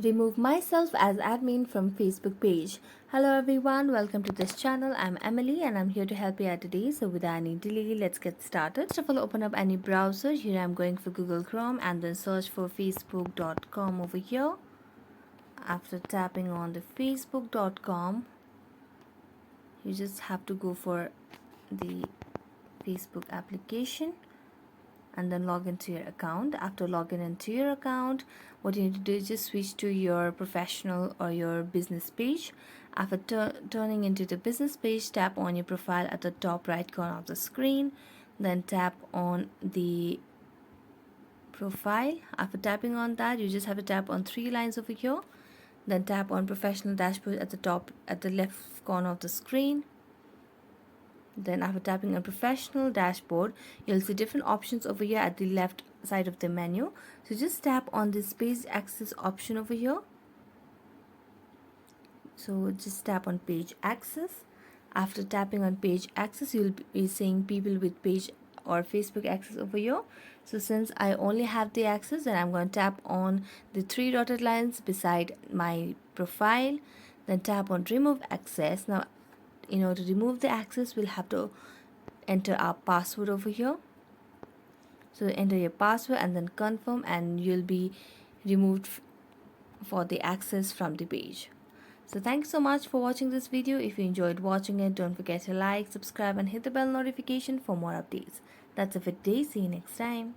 Remove myself as admin from Facebook page. Hello everyone, welcome to this channel. I'm Emily and I'm here to help you out today. So without any delay, let's get started. First of all, open up any browser. Here I'm going for Google Chrome and then search for facebook.com over here. After tapping on the facebook.com, you just have to go for the Facebook application and then log into your account. After logging into your account, what you need to do is just switch to your professional or your business page. After turning into the business page, tap on your profile at the top right corner of the screen, then tap on the profile. After tapping on that, you just have to tap on three lines over here, then tap on professional dashboard at the top at the left corner of the screen. Then after tapping on professional dashboard, you'll see different options over here at the left side of the menu. So just tap on this page access option over here. So just tap on page access. After tapping on page access, you'll be seeing people with page or Facebook access over here. So since I only have the access, then I'm going to tap on the three dotted lines beside my profile, then tap on remove access. Now in order to remove the access, we'll have to enter our password over here. So enter your password and then confirm, and you'll be removed for the access from the page. So thanks so much for watching this video. If you enjoyed watching it, don't forget to like, subscribe and hit the bell notification for more updates. That's it for today. See you next time.